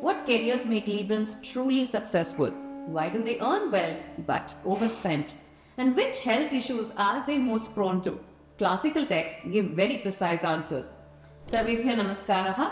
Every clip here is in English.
What careers make Librans truly successful? Why do they earn well but overspend? And which health issues are they most prone to? Classical texts give very precise answers. Sarvebhyo Namaskaraha.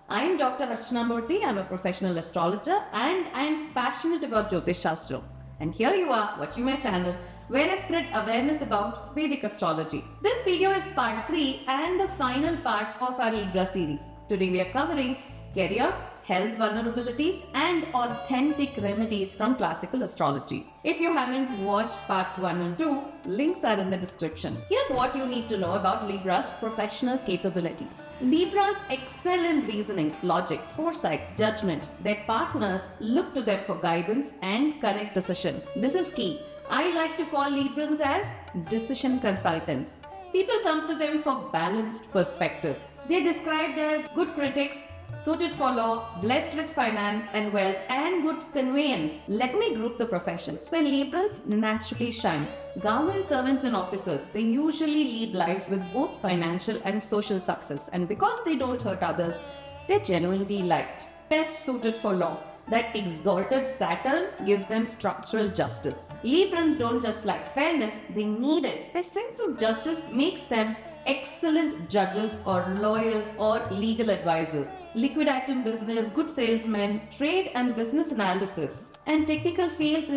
I am Dr. Archana Murthy. I am a professional astrologer and I am passionate about Jyotish Shastra. And here you are watching my channel where I spread awareness about Vedic astrology. This video is part 3 and the final part of our Libra series. Today we are covering career, health vulnerabilities and authentic remedies from classical astrology. If you haven't watched parts 1 and 2, links are in the description. Here's what you need to know about Libra's professional capabilities. Libras excel in reasoning, logic, foresight, judgment. Their partners look to them for guidance and correct decision. This is key. I like to call Librans as decision consultants. People come to them for balanced perspective. They're described as good critics, suited for law, blessed with finance and wealth, and good conveyance. Let me group the professions where Librans naturally shine. Government servants and officers, they usually lead lives with both financial and social success, and because they don't hurt others, they're genuinely liked. Best suited for law. That exalted Saturn gives them structural justice. Librans don't just like fairness, they need it. Their sense of justice makes them excellent judges or lawyers or legal advisors. Liquidating business, good salesmen, trade and business analysis, and technical fields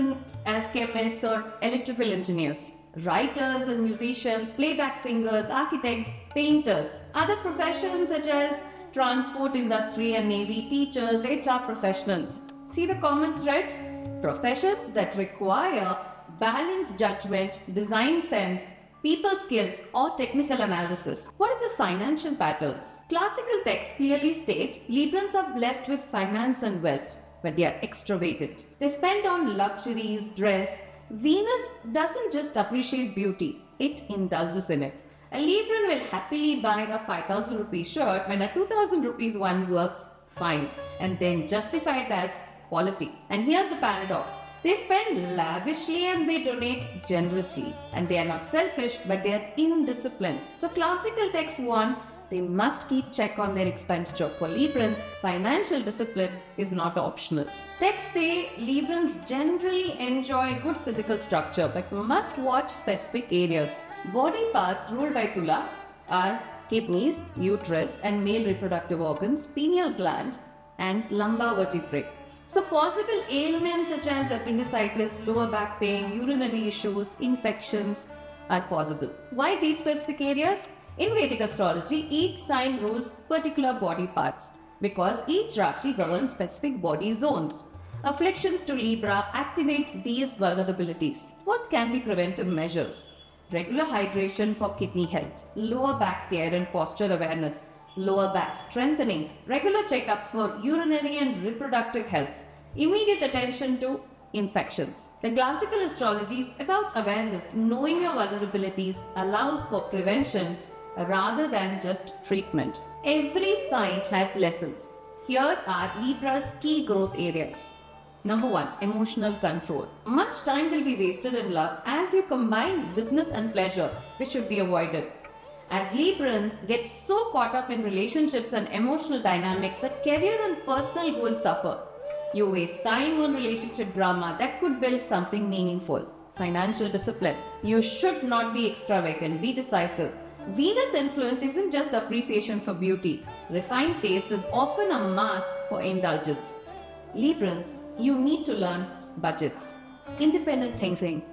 as chemists or electrical engineers. Writers and musicians, playback singers, architects, painters. Other professions such as transport industry and navy, teachers, HR professionals. See the common thread? Professions that require balanced judgment, design sense, people skills or technical analysis. What are the financial patterns? Classical texts clearly state Librans are blessed with finance and wealth, but they are extravagant. They spend on luxuries, dress. Venus doesn't just appreciate beauty, it indulges in it. A Libran will happily buy a 5,000 rupees shirt when a 2,000 rupees one works fine and then justify it as quality. And here's the paradox. They spend lavishly and they donate generously. And they are not selfish, but they are indisciplined. So classical texts warn they must keep check on their expenditure. For Librans, financial discipline is not optional. Texts say Librans generally enjoy good physical structure, but must watch specific areas. Body parts ruled by Tula are kidneys, uterus and male reproductive organs, pineal gland and lumbar vertebrae. So possible ailments such as appendicitis, lower back pain, urinary issues, infections are possible. Why these specific areas? In Vedic astrology, each sign rules particular body parts because each Rashi governs specific body zones. Afflictions to Libra activate these vulnerabilities. What can be preventive measures? Regular hydration for kidney health, lower back care and posture awareness, lower back strengthening, regular checkups for urinary and reproductive health, immediate attention to infections. The classical astrology is about awareness. Knowing your vulnerabilities allows for prevention rather than just treatment. Every sign has lessons. Here are Libra's key growth areas. Number 1, emotional control. Much time will be wasted in love as you combine business and pleasure, which should be avoided. As Librans get so caught up in relationships and emotional dynamics that career and personal goals suffer. You waste time on relationship drama that could build something meaningful. Financial discipline. You should not be extravagant, be decisive. Venus influence isn't just appreciation for beauty. Refined taste is often a mask for indulgence. Librans, you need to learn budgets. Independent thinking.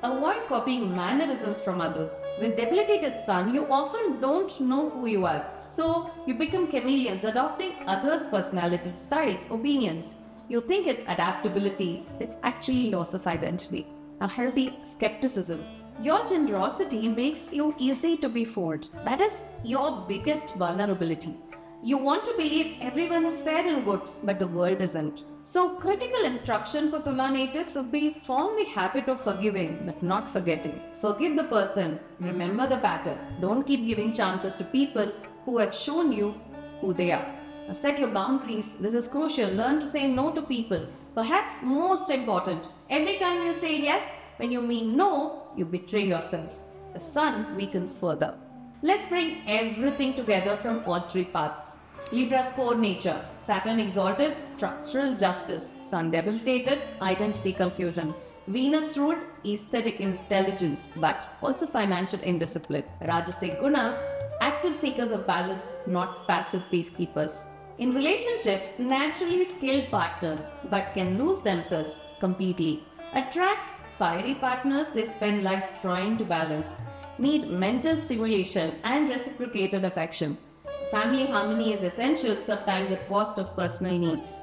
Avoid copying mannerisms from others. With debilitated sun, you often don't know who you are. So you become chameleons, adopting others' personality, styles, opinions. You think it's adaptability, it's actually loss of identity. A healthy skepticism. Your generosity makes you easy to be fooled. That is your biggest vulnerability. You want to believe everyone is fair and good, but the world isn't. So critical instruction for Tula natives would be form the habit of forgiving but not forgetting. Forgive the person, remember the pattern. Don't keep giving chances to people who have shown you who they are. Now set your boundaries. This is crucial. Learn to say no to people. Perhaps most important, every time you say yes, when you mean no, you betray yourself. The sun weakens further. Let's bring everything together from all three paths. Libra's core nature: Saturn exalted, structural justice. Sun debilitated, identity confusion. Venus ruled, aesthetic intelligence, but also financial indiscipline. Rajasic Guna, active seekers of balance, not passive peacekeepers. In relationships, naturally skilled partners, but can lose themselves completely. Attract fiery partners they spend lives trying to balance. Need mental stimulation and reciprocated affection. Family harmony is essential, sometimes at cost of personal needs.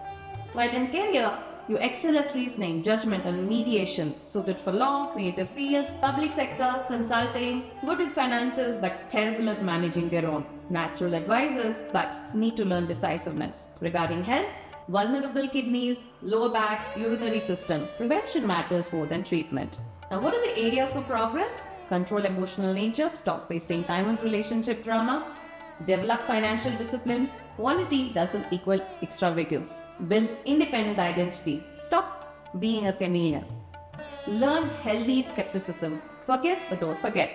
While in career, you excel at reasoning, judgment, and mediation, suited for law, creative fields, public sector, consulting, good with finances, but terrible at managing their own. Natural advisors, but need to learn decisiveness. Regarding health, vulnerable kidneys, lower back, urinary system. Prevention matters more than treatment. Now, what are the areas for progress? Control emotional nature, stop wasting time on relationship drama, develop financial discipline. Quality doesn't equal extravagance. Build independent identity. Stop being a chameleon. Learn healthy skepticism. Forgive but don't forget.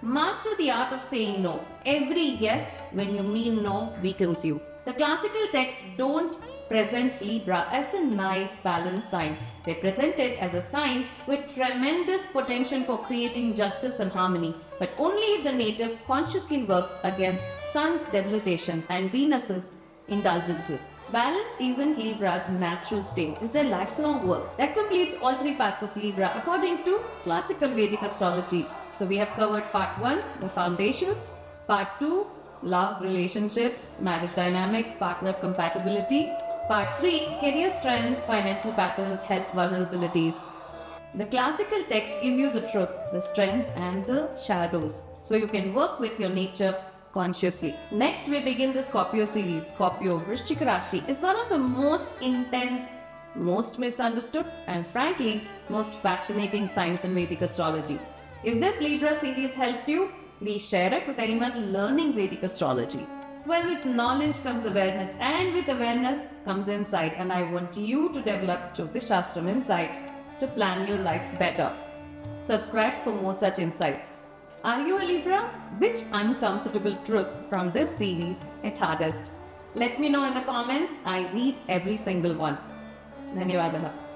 Master the art of saying no. Every yes when you mean no weakens you. The classical texts don't present Libra as a nice balanced sign. They present it as a sign with tremendous potential for creating justice and harmony, but only if the native consciously works against Sun's debilitation and Venus's indulgences. Balance isn't Libra's natural state, it's a lifelong work that completes all three parts of Libra according to classical Vedic astrology. So we have covered part 1, the foundations, part 2, love, relationships, marriage dynamics, partner compatibility, part 3, career strengths, financial patterns, health vulnerabilities. The classical texts give you the truth, the strengths, and the shadows, so you can work with your nature consciously. Next, we begin the Scorpio series. Scorpio Vrishchika Rashi is one of the most intense, most misunderstood, and frankly, most fascinating signs in Vedic astrology. If this Libra series helped you, please share it with anyone learning Vedic astrology. Well, with knowledge comes awareness, and with awareness comes insight, and I want you to develop Jyotish Shastram insight to plan your life better. Subscribe for more such insights. Are you a Libra? Which uncomfortable truth from this series hit hardest? Let me know in the comments. I read every single one. Dhanyawadaha.